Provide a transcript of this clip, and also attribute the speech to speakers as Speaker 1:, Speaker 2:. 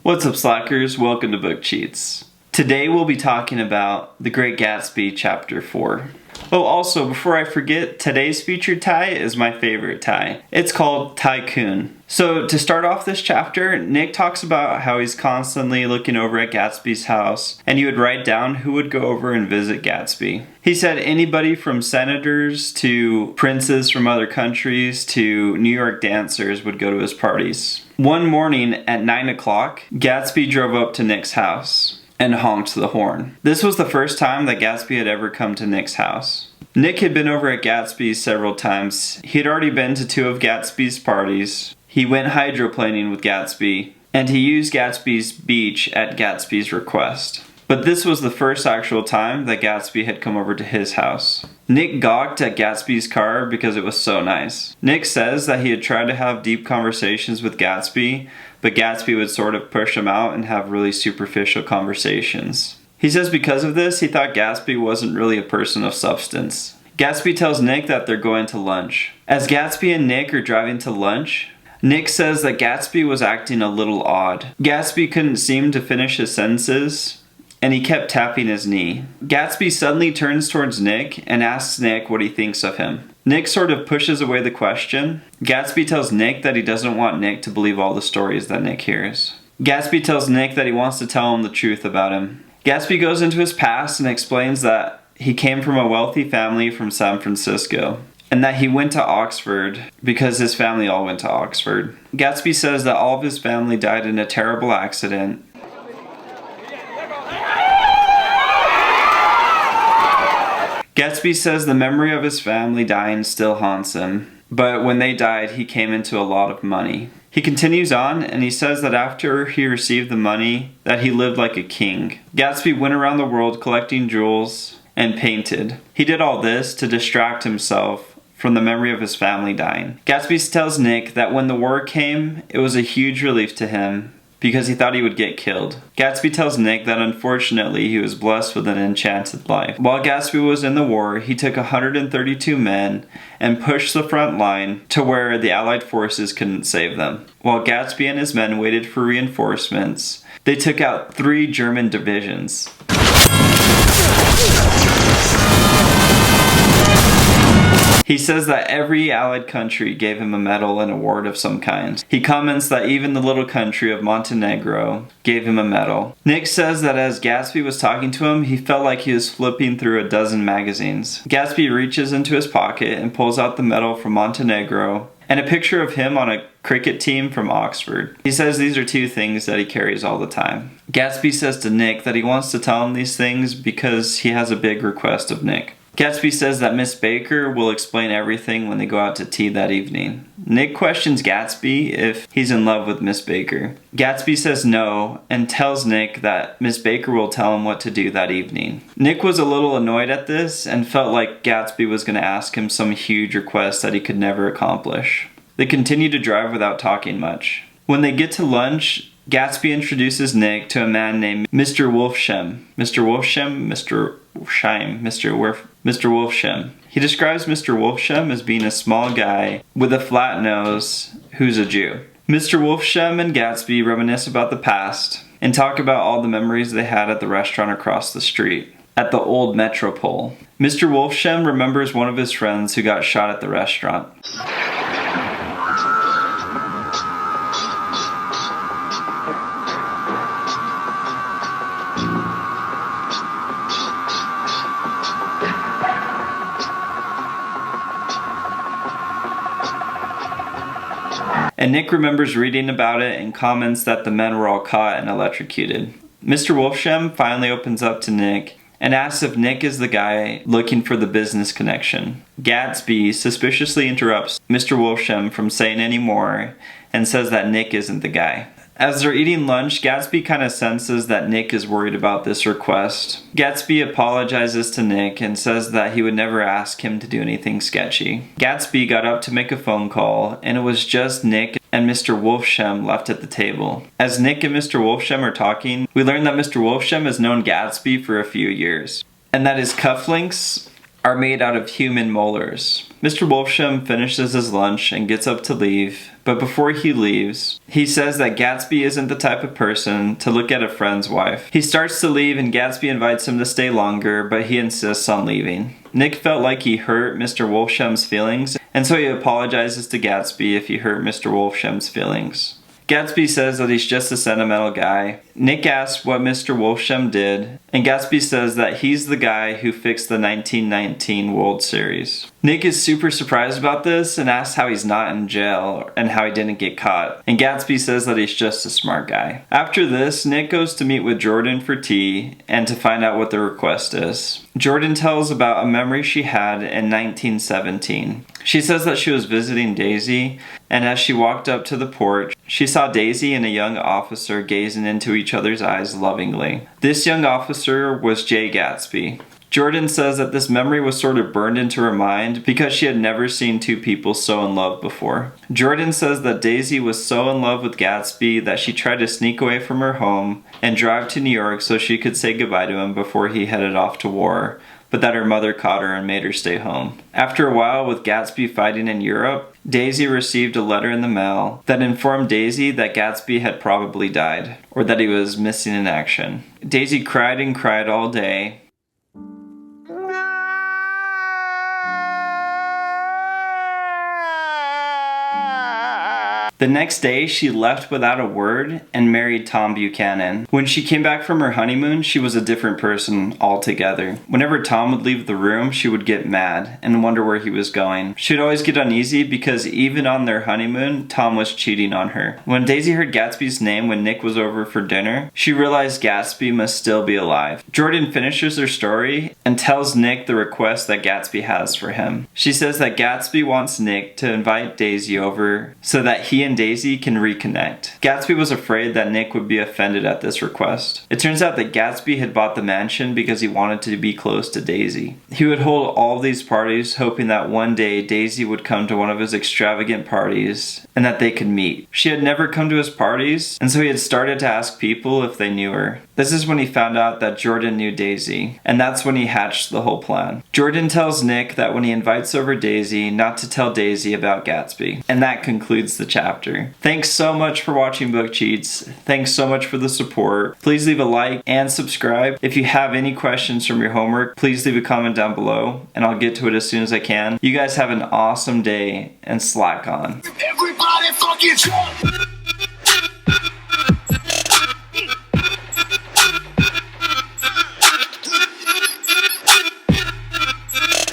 Speaker 1: What's up, Slackers? Welcome to Book Cheats. Today we'll be talking about The Great Gatsby Chapter 4. Oh, also, before I forget, today's featured tie is my favorite tie. It's called Tycoon. So, to start off this chapter, Nick talks about how he's constantly looking over at Gatsby's house, and he would write down who would go over and visit Gatsby. He said anybody from senators to princes from other countries to New York dancers would go to his parties. One morning at 9 o'clock, Gatsby drove up to Nick's house and honked the horn. This was the first time that Gatsby had ever come to Nick's house. Nick had been over at Gatsby's several times. He had already been to 2 of Gatsby's parties. He went hydroplaning with Gatsby, and he used Gatsby's beach at Gatsby's request. But this was the first actual time that Gatsby had come over to his house. Nick gawked at Gatsby's car because it was so nice. Nick says that he had tried to have deep conversations with Gatsby, but Gatsby would sort of push him out and have really superficial conversations. He says because of this, he thought Gatsby wasn't really a person of substance. Gatsby tells Nick that they're going to lunch. As Gatsby and Nick are driving to lunch, Nick says that Gatsby was acting a little odd. Gatsby couldn't seem to finish his sentences, and he kept tapping his knee. Gatsby suddenly turns towards Nick and asks Nick what he thinks of him. Nick sort of pushes away the question. Gatsby tells Nick that he doesn't want Nick to believe all the stories that Nick hears. Gatsby tells Nick that he wants to tell him the truth about him. Gatsby goes into his past and explains that he came from a wealthy family from San Francisco, and that he went to Oxford because his family all went to Oxford. Gatsby says that all of his family died in a terrible accident. Gatsby says the memory of his family dying still haunts him, but when they died, he came into a lot of money. He continues on, and he says that after he received the money, that he lived like a king. Gatsby went around the world collecting jewels and painted. He did all this to distract himself from the memory of his family dying. Gatsby tells Nick that when the war came, it was a huge relief to him because he thought he would get killed. Gatsby tells Nick that unfortunately he was blessed with an enchanted life. While Gatsby was in the war, he took 132 men and pushed the front line to where the Allied forces couldn't save them. While Gatsby and his men waited for reinforcements, they took out 3 German divisions. He says that every Allied country gave him a medal and award of some kind. He comments that even the little country of Montenegro gave him a medal. Nick says that as Gatsby was talking to him, he felt like he was flipping through a dozen magazines. Gatsby reaches into his pocket and pulls out the medal from Montenegro and a picture of him on a cricket team from Oxford. He says these are 2 things that he carries all the time. Gatsby says to Nick that he wants to tell him these things because he has a big request of Nick. Gatsby says that Miss Baker will explain everything when they go out to tea that evening. Nick questions Gatsby if he's in love with Miss Baker. Gatsby says no and tells Nick that Miss Baker will tell him what to do that evening. Nick was a little annoyed at this and felt like Gatsby was going to ask him some huge request that he could never accomplish. They continue to drive without talking much. When they get to lunch, Gatsby introduces Nick to a man named Mr. Wolfsheim. Mr. Wolfsheim. He describes Mr. Wolfsheim as being a small guy with a flat nose who's a Jew. Mr. Wolfsheim and Gatsby reminisce about the past and talk about all the memories they had at the restaurant across the street, at the old Metropole. Mr. Wolfsheim remembers one of his friends who got shot at the restaurant. And Nick remembers reading about it and comments that the men were all caught and electrocuted. Mr. Wolfsheim finally opens up to Nick and asks if Nick is the guy looking for the business connection. Gatsby suspiciously interrupts Mr. Wolfsheim from saying any more and says that Nick isn't the guy. As they're eating lunch, Gatsby kind of senses that Nick is worried about this request. Gatsby apologizes to Nick and says that he would never ask him to do anything sketchy. Gatsby got up to make a phone call, and it was just Nick and Mr. Wolfsheim left at the table. As Nick and Mr. Wolfsheim are talking, we learn that Mr. Wolfsheim has known Gatsby for a few years, and that his cufflinks are made out of human molars. Mr. Wolfsham finishes his lunch and gets up to leave, but before he leaves, he says that Gatsby isn't the type of person to look at a friend's wife. He starts to leave and Gatsby invites him to stay longer, but he insists on leaving. Nick felt like he hurt Mr. Wolfsham's feelings, and so he apologizes to Gatsby if he hurt Mr. Wolfsham's feelings. Gatsby says that he's just a sentimental guy. Nick asks what Mr. Wolfsham did, and Gatsby says that he's the guy who fixed the 1919 World Series. Nick is super surprised about this and asks how he's not in jail and how he didn't get caught, and Gatsby says that he's just a smart guy. After this, Nick goes to meet with Jordan for tea and to find out what the request is. Jordan tells about a memory she had in 1917. She says that she was visiting Daisy, and as she walked up to the porch, she saw Daisy and a young officer gazing into each other's eyes lovingly. This young officer was Jay Gatsby. Jordan says that this memory was sort of burned into her mind because she had never seen two people so in love before. Jordan says that Daisy was so in love with Gatsby that she tried to sneak away from her home and drive to New York so she could say goodbye to him before he headed off to war, but that her mother caught her and made her stay home. After a while with Gatsby fighting in Europe, Daisy received a letter in the mail that informed Daisy that Gatsby had probably died, or that he was missing in action. Daisy cried and cried all day. The next day, she left without a word and married Tom Buchanan. When she came back from her honeymoon, she was a different person altogether. Whenever Tom would leave the room, she would get mad and wonder where he was going. She would always get uneasy because even on their honeymoon, Tom was cheating on her. When Daisy heard Gatsby's name when Nick was over for dinner, she realized Gatsby must still be alive. Jordan finishes her story and tells Nick the request that Gatsby has for him. She says that Gatsby wants Nick to invite Daisy over so that he and Daisy can reconnect. Gatsby was afraid that Nick would be offended at this request. It turns out that Gatsby had bought the mansion because he wanted to be close to Daisy. He would hold all these parties hoping that one day Daisy would come to one of his extravagant parties and that they could meet. She had never come to his parties, and so he had started to ask people if they knew her. This is when he found out that Jordan knew Daisy, and that's when he hatched the whole plan. Jordan tells Nick that when he invites over Daisy, not to tell Daisy about Gatsby. And that concludes the chapter. Thanks so much for watching Book Cheats. Thanks so much for the support. Please leave a like and subscribe. If you have any questions from your homework, please leave a comment down below, and I'll get to it as soon as I can. You guys have an awesome day, and slack on.
Speaker 2: Everybody fucking jump!